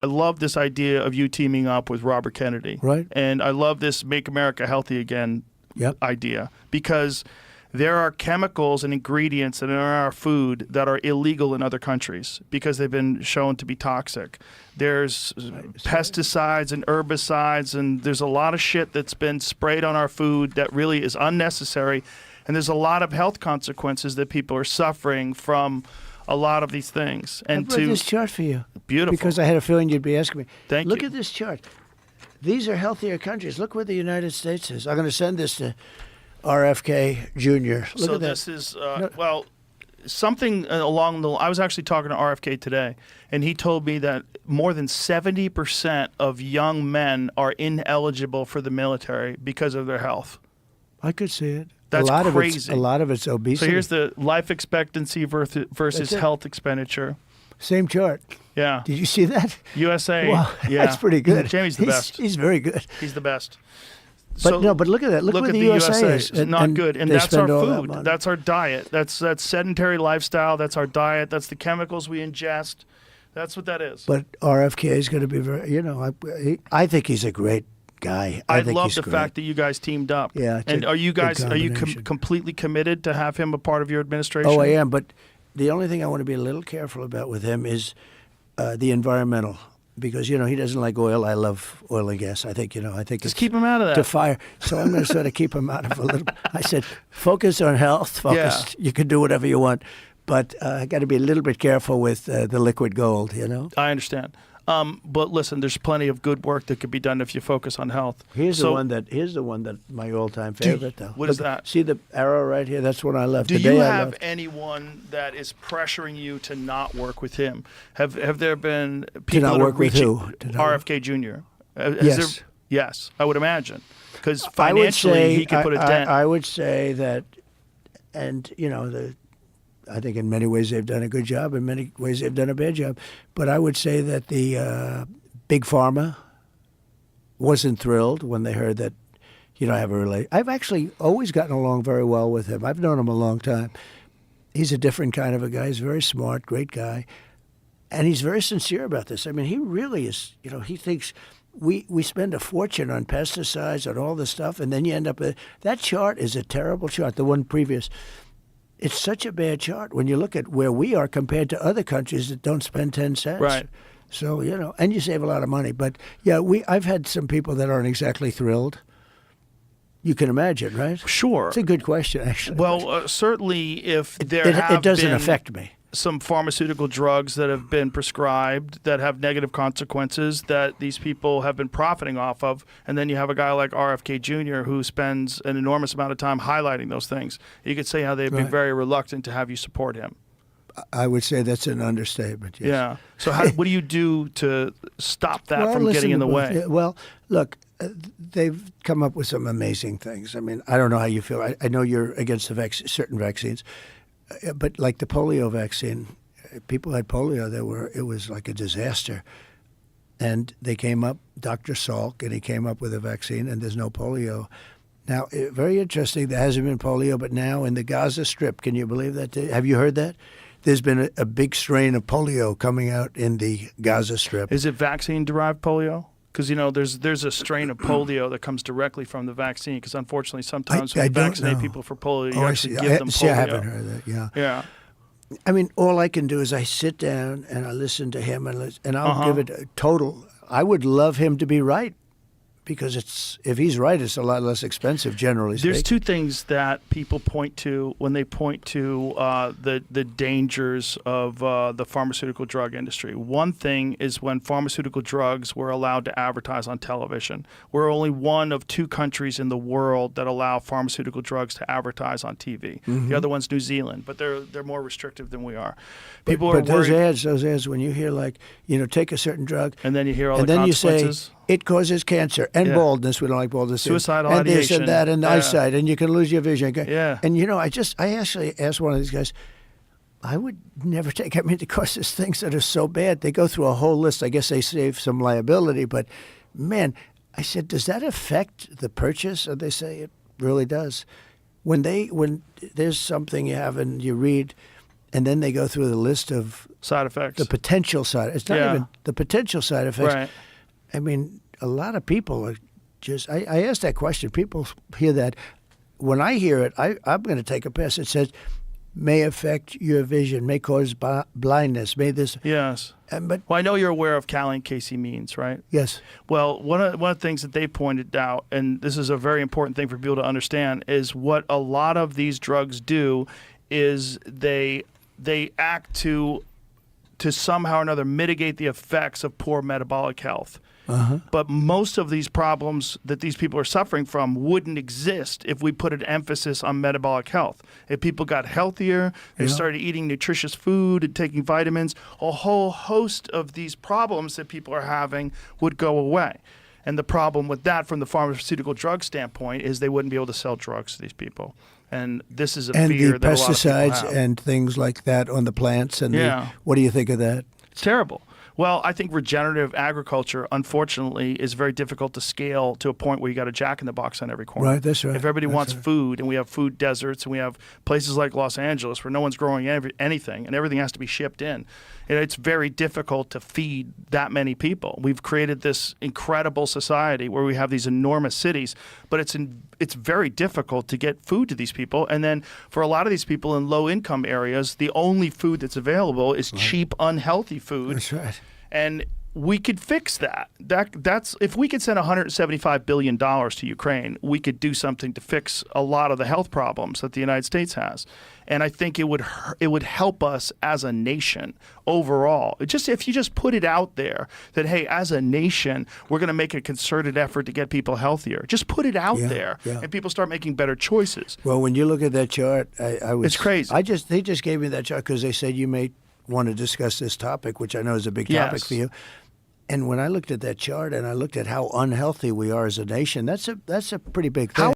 I love this idea of you teaming up with Robert Kennedy. Right. And I love this Make America Healthy Again idea, because there are chemicals and ingredients in our food that are illegal in other countries because they've been shown to be toxic. There's pesticides and herbicides, and there's a lot of shit that's been sprayed on our food that really is unnecessary. And there's a lot of health consequences that people are suffering from a lot of these things. And I brought this chart for you. Beautiful. Because I had a feeling you'd be asking me. Thank you. Look at this chart. These are healthier countries. Look where the United States is. I'm going to send this to RFK Jr. Look so at that. This is, well, something along the, I was actually talking to RFK today, and he told me that more than 70% of young men are ineligible for the military because of their health. I could see it. That's crazy. A lot of it's obesity. So here's the life expectancy versus health expenditure. Same chart. Yeah. Did you see that? USA. Wow, yeah. that's pretty good. Jamie's the best. He's very good. He's the best. But but look at that. Look where at the USA is. It's not good. And that's our food. That that's our diet. That's sedentary lifestyle. That's our diet. That's the chemicals we ingest. That's what that is. But RFK is going to be very, I think he's a great guy. I love the fact that you guys teamed up. Yeah. And are you completely committed to have him a part of your administration? Oh, I am. But the only thing I want to be a little careful about with him is the environmental. Because, he doesn't like oil. I love oil and gas. I think just keep him out of that. To fire. So I'm going to sort of keep him out of a little. I said, focus on health. Focus. Yeah. You can do whatever you want. But I got to be a little bit careful with the liquid gold, I understand. But listen, there's plenty of good work that could be done if you focus on health. Here's the one that my all-time favorite, though. What is that? See the arrow right here? That's what I left. Do you have anyone that is pressuring you to not work with him? Have there been people that are reaching RFK Jr.? Yes. Yes, I would imagine. Because financially, he could put a dent. I would say that, and, I think in many ways they've done a good job. In many ways they've done a bad job. But I would say that the Big Pharma wasn't thrilled when they heard that, I've actually always gotten along very well with him. I've known him a long time. He's a different kind of a guy. He's very smart, great guy. And he's very sincere about this. I mean, he really is, he thinks we spend a fortune on pesticides and all this stuff, and then you end up with that chart is a terrible chart, the one previous. It's such a bad chart when you look at where we are compared to other countries that don't spend 10 cents. Right. So, and you save a lot of money. But, yeah, I've had some people that aren't exactly thrilled. You can imagine, right? Sure. It's a good question, actually. Well, certainly if it doesn't affect me. Some pharmaceutical drugs that have been prescribed that have negative consequences that these people have been profiting off of, and then you have a guy like RFK Jr. who spends an enormous amount of time highlighting those things. You could say how they'd be very reluctant to have you support him. I would say that's an understatement, yes. Yeah. So what do you do to stop that from getting in the way? Yeah, well, look, they've come up with some amazing things. I mean, I don't know how you feel. I know you're against certain vaccines. But like the polio vaccine, people had polio. It was like a disaster. And they came up, Dr. Salk, and he came up with a vaccine, and there's no polio. Now, very interesting, there hasn't been polio, but now in the Gaza Strip, can you believe that? Have you heard that? There's been a big strain of polio coming out in the Gaza Strip. Is it vaccine-derived polio? Because, there's a strain of polio that comes directly from the vaccine. Because, unfortunately, sometimes when you vaccinate people for polio, you actually give them polio. I haven't heard that, yeah. Yeah. I mean, all I can do is I sit down and I listen to him, and I'll give it a total. I would love him to be right. Because if he's right, it's a lot less expensive, generally speaking. There's two things that people point to when they point to the dangers of the pharmaceutical drug industry. One thing is when pharmaceutical drugs were allowed to advertise on television. We're only one of 2 countries in the world that allow pharmaceutical drugs to advertise on TV. Mm-hmm. The other one's New Zealand, but they're more restrictive than we are. People are worried. Those ads, when you hear take a certain drug, and then you hear all the consequences. You say, it causes cancer and baldness. We don't like baldness. Suicidal and ideation. And this and that and eyesight, and you can lose your vision. Yeah. And I actually asked one of these guys, I would never take. I mean, because there's things that are so bad. They go through a whole list. I guess they save some liability, but man, I said, does that affect the purchase? And they say it really does. When there's something you have and you read, and then they go through the list of side effects. the potential side. It's not even the potential side effects. Right. I mean, a lot of people are just. I asked that question. People hear that. When I hear it, I'm going to take a pass. It says, may affect your vision, may cause blindness, may this. Yes. But well, I know you're aware of Cali Casey means, right? Yes. Well, one of the things that they pointed out, and this is a very important thing for people to understand, is what a lot of these drugs do is they act to somehow or another mitigate the effects of poor metabolic health. But most of these problems that these people are suffering from wouldn't exist if we put an emphasis on metabolic health. If people got healthier, they started eating nutritious food and taking vitamins, a whole host of these problems that people are having would go away. And the problem with that from the pharmaceutical drug standpoint is they wouldn't be able to sell drugs to these people. And this is a fear that a lot of people have. And the pesticides and things like that on the plants. And what do you think of that? It's terrible. Well, I think regenerative agriculture, unfortunately, is very difficult to scale to a point where you got a jack-in-the-box on every corner. Right, that's right. If everybody wants food, and we have food deserts, and we have places like Los Angeles where no one's growing anything, and everything has to be shipped in, and it's very difficult to feed that many people. We've created this incredible society where we have these enormous cities, but it's very difficult to get food to these people. And then for a lot of these people in low-income areas, the only food that's available is cheap, unhealthy food. That's right. And we could fix that. That's if we could send $175 billion to Ukraine, we could do something to fix a lot of the health problems that the United States has. And I think it would help us as a nation overall. If you just put it out there that, hey, as a nation, we're going to make a concerted effort to get people healthier. Just put it out there, and people start making better choices. Well, when you look at that chart, it's crazy. They just gave me that chart because they said you may want to discuss this topic, which I know is a big topic for you. And when I looked at that chart and I looked at how unhealthy we are as a nation, that's a pretty big thing.